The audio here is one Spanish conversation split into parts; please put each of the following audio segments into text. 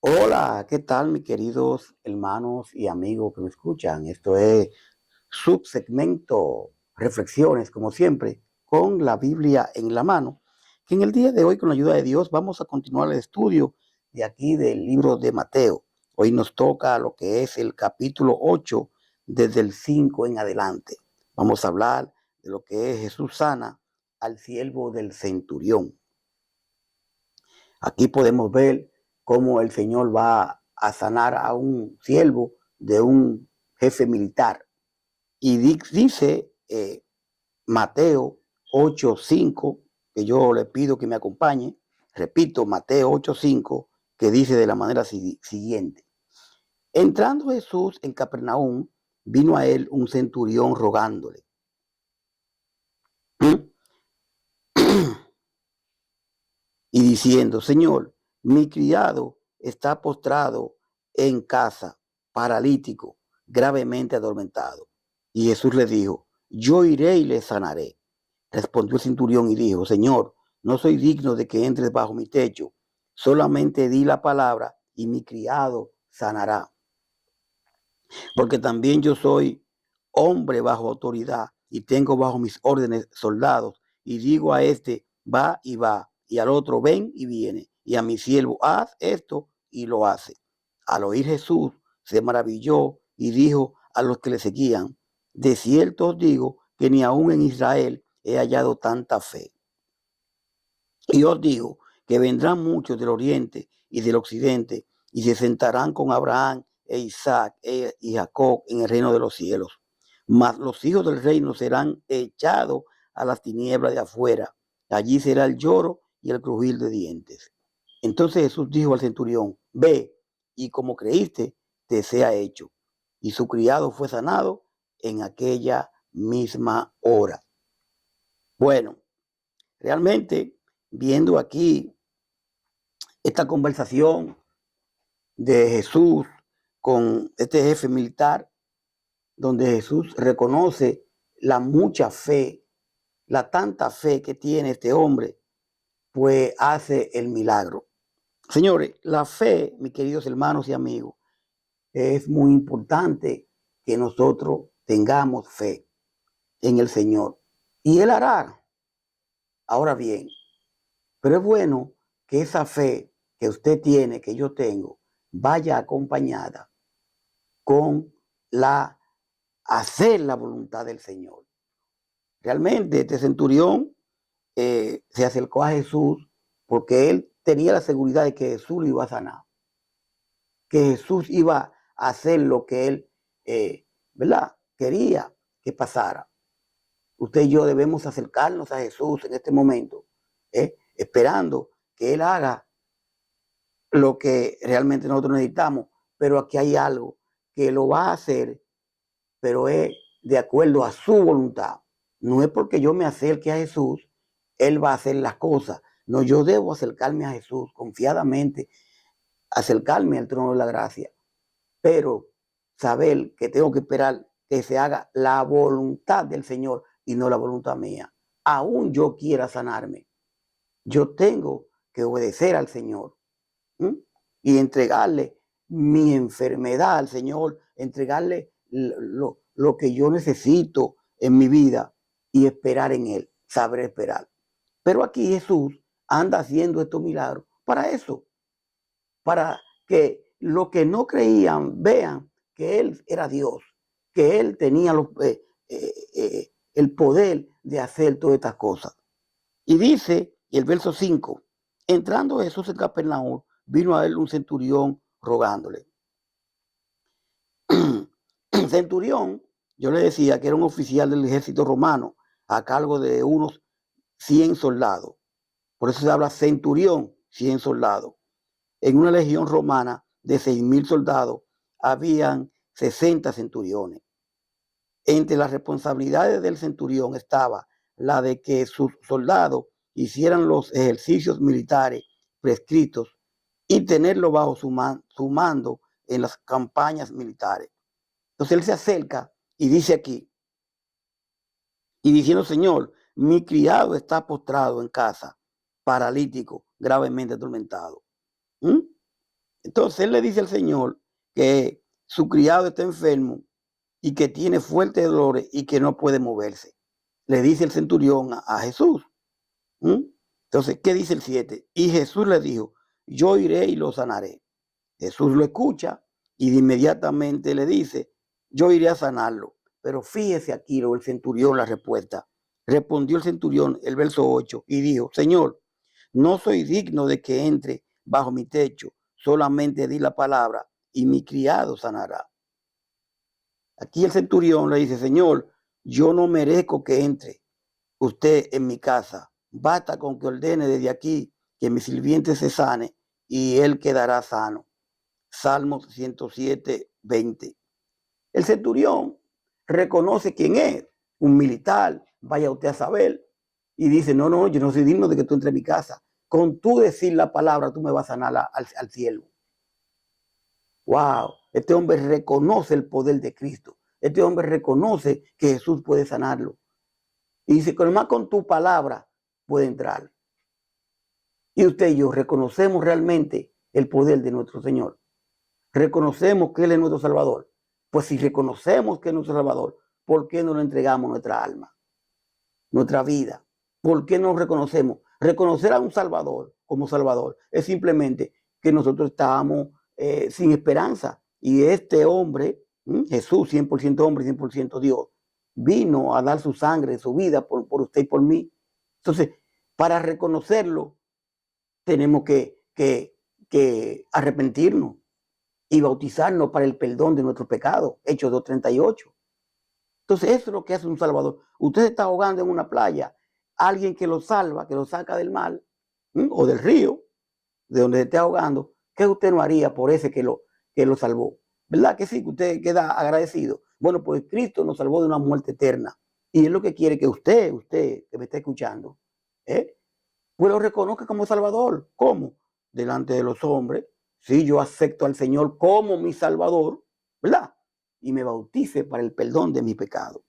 Hola, ¿qué tal, mis queridos hermanos y amigos que me escuchan? Esto es subsegmento Reflexiones, como siempre, con la Biblia en la mano, que en el día de hoy, con la ayuda de Dios, vamos a continuar el estudio de aquí del libro de Mateo. Hoy nos toca lo que es el capítulo 8, desde el 5 en adelante. Vamos a hablar de lo que es Jesús sana al siervo del centurión. Aquí podemos ver cómo el Señor va a sanar a un siervo de un jefe militar. Y dice Mateo 8:5, que yo le pido que me acompañe. Repito, Mateo 8:5, que dice de la manera siguiente. Entrando Jesús en Capernaum, vino a él un centurión rogándole. Y diciendo, Señor, mi criado está postrado en casa, paralítico, gravemente adormentado. Y Jesús le dijo, yo iré y le sanaré. Respondió el centurión y dijo, Señor, no soy digno de que entres bajo mi techo, solamente di la palabra y mi criado sanará. Porque también yo soy hombre bajo autoridad y tengo bajo mis órdenes soldados, y digo a este, va y va, y al otro, ven y viene, y a mi siervo, haz esto, y lo hace. Al oír Jesús, se maravilló y dijo a los que le seguían, de cierto os digo que ni aún en Israel he hallado tanta fe. Y os digo que vendrán muchos del oriente y del occidente y se sentarán con Abraham e Isaac y Jacob en el reino de los cielos. Mas los hijos del reino serán echados a las tinieblas de afuera. Allí será el lloro y el crujir de dientes. Entonces Jesús dijo al centurión, ve, y como creíste, te sea hecho. Y su criado fue sanado en aquella misma hora. Bueno, realmente, viendo aquí esta conversación de Jesús con este jefe militar, donde Jesús reconoce la mucha fe, la tanta fe que tiene este hombre, pues hace el milagro. Señores, la fe, mis queridos hermanos y amigos, es muy importante que nosotros tengamos fe en el Señor. Y Él hará. Ahora bien, pero es bueno que esa fe que usted tiene, que yo tengo, vaya acompañada con la hacer la voluntad del Señor. Realmente este centurión se acercó a Jesús porque él tenía la seguridad de que Jesús lo iba a sanar, que Jesús iba a hacer lo que él, ¿verdad? Quería que pasara. Usted y yo debemos acercarnos a Jesús en este momento, esperando que Él haga lo que realmente nosotros necesitamos, pero aquí hay algo que lo va a hacer, pero es de acuerdo a su voluntad. No es porque yo me acerque a Jesús, Él va a hacer las cosas. No, yo debo acercarme a Jesús confiadamente, acercarme al trono de la gracia, pero saber que tengo que esperar que se haga la voluntad del Señor y no la voluntad mía. Aún yo quiera sanarme, yo tengo que obedecer al Señor. ¿Mm? Y entregarle mi enfermedad al Señor, entregarle lo que yo necesito en mi vida y esperar en Él, saber esperar. Pero aquí Jesús anda haciendo estos milagros para eso, para que los que no creían vean que Él era Dios, que Él tenía el poder de hacer todas estas cosas. Y dice el verso 5, entrando Jesús en Capernaum, vino a él un centurión rogándole. Centurión, yo le decía que era un oficial del ejército romano a cargo de unos 100 soldados. Por eso se habla centurión, 100 soldados. En una legión romana de 6,000 soldados, habían 60 centuriones. Entre las responsabilidades del centurión estaba la de que sus soldados hicieran los ejercicios militares prescritos y tenerlo bajo su mando en las campañas militares. Entonces él se acerca y dice aquí, y diciendo, Señor, mi criado está postrado en casa, paralítico, gravemente atormentado. ¿Mm? Entonces él le dice al Señor que su criado está enfermo y que tiene fuertes dolores y que no puede moverse. Le dice el centurión a Jesús. Entonces, ¿qué dice el 7? Y Jesús le dijo, yo iré y lo sanaré. Jesús lo escucha y de inmediatamente le dice, yo iré a sanarlo. Pero fíjese aquí, el centurión, la respuesta. Respondió el centurión, el verso 8, y dijo, Señor, no soy digno de que entre bajo mi techo, solamente di la palabra y mi criado sanará. Aquí el centurión le dice, Señor, yo no merezco que entre usted en mi casa. Basta con que ordene desde aquí que mi sirviente se sane y él quedará sano. Salmos 107, 20. El centurión reconoce quién es, un militar, vaya usted a saber, y dice, no, yo no soy digno de que tú entres en mi casa. Con tú decir la palabra, tú me vas a sanar al cielo. Wow, este hombre reconoce el poder de Cristo. Este hombre reconoce que Jesús puede sanarlo. Y dice, que nomás con tu palabra puede entrar. Y usted y yo reconocemos realmente el poder de nuestro Señor. Reconocemos que Él es nuestro Salvador. Pues si reconocemos que es nuestro Salvador, ¿por qué no le entregamos nuestra alma, nuestra vida? ¿Por qué no reconocemos? Reconocer a un Salvador como Salvador es simplemente que nosotros estábamos sin esperanza. Y este hombre, Jesús, 100% hombre, 100% Dios, vino a dar su sangre, su vida por usted y por mí. Entonces, para reconocerlo, tenemos que arrepentirnos y bautizarnos para el perdón de nuestros pecados. Hechos 2:38. Entonces, eso es lo que hace un salvador. Usted se está ahogando en una playa, alguien que lo salva, que lo saca del mar, o del río, de donde se esté ahogando, ¿qué usted no haría por ese que lo salvó? ¿Verdad que sí? Que usted queda agradecido. Bueno, pues Cristo nos salvó de una muerte eterna. Y es lo que quiere que usted que me está escuchando, pues lo reconozca como Salvador. ¿Cómo? Delante de los hombres. Si yo acepto al Señor como mi Salvador, ¿verdad? Y me bautice para el perdón de mi pecado.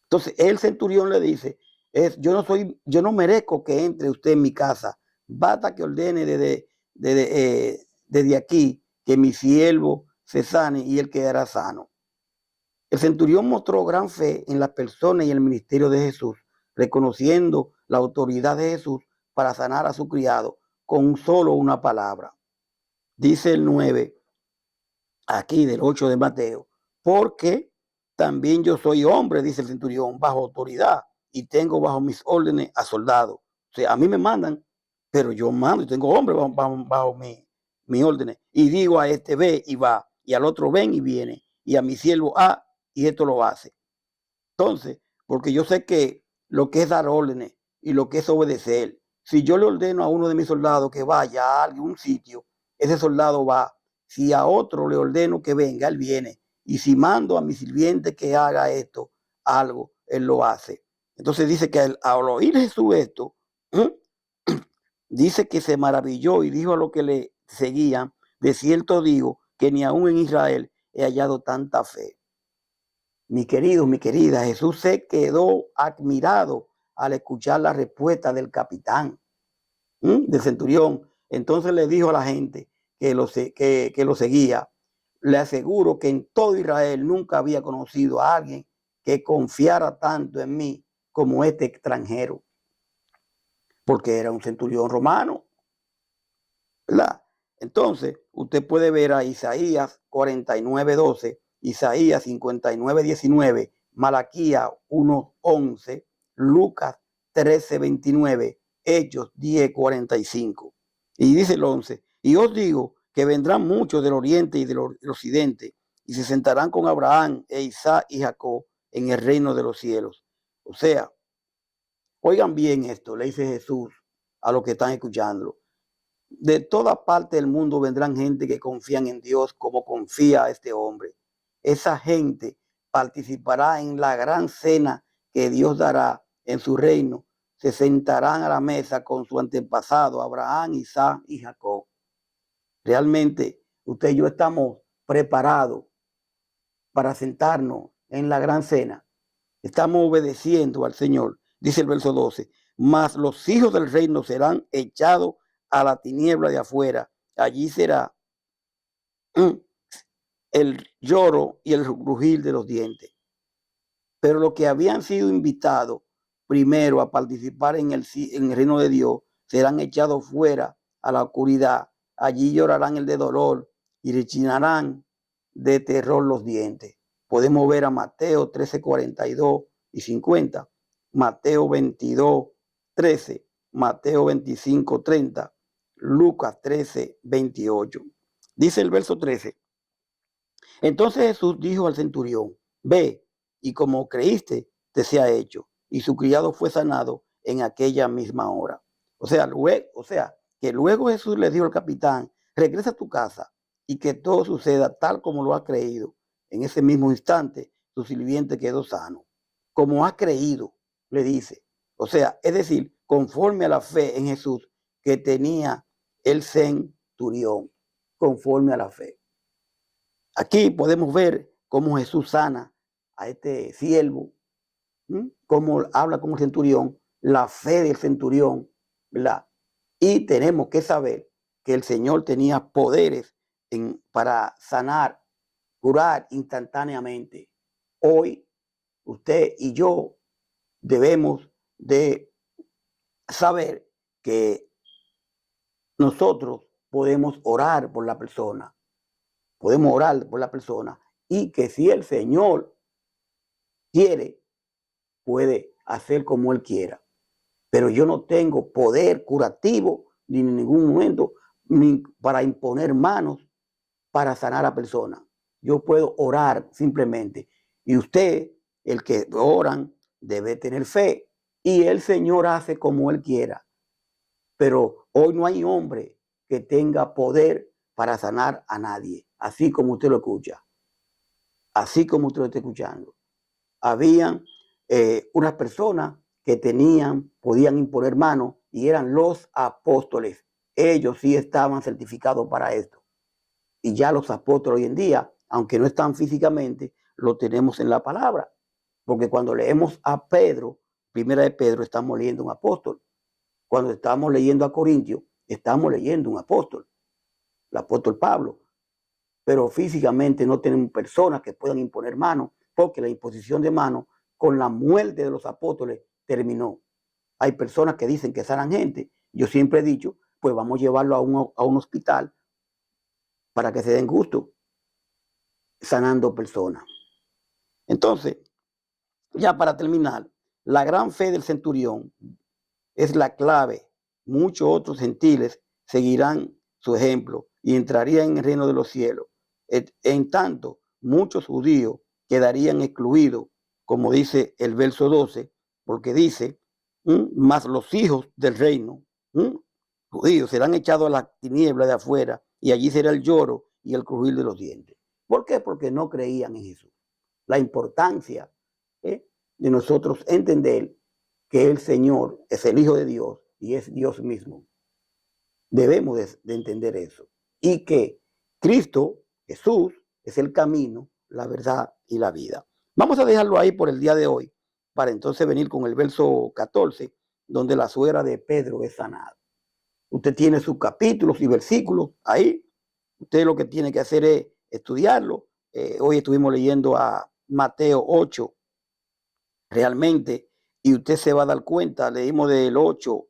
Entonces el centurión le dice, yo no merezco que entre usted en mi casa. Basta que ordene desde aquí que mi siervo se sane y él quedará sano. El centurión mostró gran fe en la persona y el ministerio de Jesús, reconociendo la autoridad de Jesús para sanar a su criado con solo una palabra. Dice el 9, aquí del 8 de Mateo, porque también yo soy hombre, dice el centurión, bajo autoridad y tengo bajo mis órdenes a soldados. O sea, a mí me mandan, pero yo mando y tengo hombres bajo mis órdenes. Y digo a este ve y va, y al otro ven y viene, y a mi siervo y esto lo hace. Entonces, porque yo sé que lo que es dar órdenes y lo que es obedecer, si yo le ordeno a uno de mis soldados que vaya a algún sitio, ese soldado va. Si a otro le ordeno que venga, él viene. Y si mando a mi sirviente que haga esto, algo, él lo hace. Entonces dice que al oír Jesús esto, dice que se maravilló y dijo a los que le seguían, de cierto digo que ni aún en Israel he hallado tanta fe. Mi querido, mi querida, Jesús se quedó admirado al escuchar la respuesta del capitán, del centurión. Entonces le dijo a la gente que lo seguía, le aseguro que en todo Israel nunca había conocido a alguien que confiara tanto en mí como este extranjero, porque era un centurión romano, ¿verdad? Entonces, usted puede ver a Isaías 49:12, Isaías 59:19, Malaquías 1:11, Lucas 13:29, Hechos 10:45. Y dice el 11, y os digo que vendrán muchos del oriente y del occidente, y se sentarán con Abraham e Isaac y Jacob en el reino de los cielos. O sea, oigan bien esto, le dice Jesús a los que están escuchando. De toda parte del mundo vendrán gente que confían en Dios como confía este hombre. Esa gente participará en la gran cena que Dios dará en su reino. Se sentarán a la mesa con su antepasado, Abraham, Isaac y Jacob. Realmente usted y yo estamos preparados para sentarnos en la gran cena. Estamos obedeciendo al Señor. Dice el verso 12, mas los hijos del reino serán echados a la tiniebla de afuera, allí será el lloro y el rugir de los dientes. Pero los que habían sido invitados primero a participar en el reino de Dios serán echados fuera a la oscuridad. Allí llorarán el de dolor y rechinarán de terror los dientes. Podemos ver a Mateo 13, 42 y 50, Mateo 22, 13, Mateo 25, 30, Lucas 13, 28. Dice el verso 13. Entonces Jesús dijo al centurión: ve, y como creíste, te sea hecho. Y su criado fue sanado en aquella misma hora. O sea, que luego Jesús le dijo al capitán: regresa a tu casa y que todo suceda tal como lo ha creído. En ese mismo instante, su sirviente quedó sano. Como ha creído, le dice. O sea, es decir, conforme a la fe en Jesús que tenía el centurión, conforme a la fe. Aquí podemos ver cómo Jesús sana a este siervo, cómo habla como centurión, la fe del centurión, ¿verdad? Y tenemos que saber que el Señor tenía poderes para sanar, curar instantáneamente. Hoy, usted y yo debemos de saber que nosotros podemos orar por la persona. Podemos orar por la persona y que si el Señor quiere, puede hacer como Él quiera. Pero yo no tengo poder curativo ni en ningún momento ni para imponer manos para sanar a personas. Yo puedo orar simplemente. Y usted, el que oran, debe tener fe. Y el Señor hace como Él quiera. Pero hoy no hay hombre que tenga poder para sanar a nadie, así como usted lo escucha, así como usted lo está escuchando. Habían unas personas que podían imponer manos y eran los apóstoles. Ellos sí estaban certificados para esto. Y ya los apóstoles hoy en día, aunque no están físicamente, lo tenemos en la palabra. Porque cuando leemos a Pedro, primera de Pedro, estamos leyendo un apóstol. Cuando estamos leyendo a Corintios, estamos leyendo un apóstol, el apóstol Pablo. Pero físicamente no tenemos personas que puedan imponer manos, porque la imposición de manos con la muerte de los apóstoles terminó. Hay personas que dicen que sanan gente. Yo siempre he dicho, pues vamos a llevarlo a un hospital para que se den gusto sanando personas. Entonces, ya para terminar, la gran fe del centurión es la clave. Muchos otros gentiles seguirán su ejemplo y entrarían en el reino de los cielos. En tanto, muchos judíos quedarían excluidos, como dice el verso 12, porque dice, más los hijos del reino, judíos, serán echados a la tiniebla de afuera y allí será el lloro y el crujir de los dientes. ¿Por qué? Porque no creían en Jesús. La importancia de nosotros entender que el Señor es el Hijo de Dios y es Dios mismo. Debemos de entender eso. Y que Cristo, Jesús, es el camino, la verdad y la vida. Vamos a dejarlo ahí por el día de hoy, para entonces venir con el verso 14, donde la suegra de Pedro es sanada. Usted tiene sus capítulos y versículos ahí. Usted lo que tiene que hacer es estudiarlo. Hoy estuvimos leyendo a Mateo 8, realmente, y usted se va a dar cuenta, leímos del 8,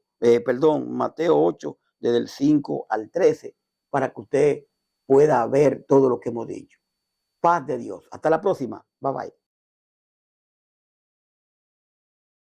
Mateo 8, desde el 5 al 13, para que usted pueda ver todo lo que hemos dicho. Paz de Dios. Hasta la próxima. Bye bye.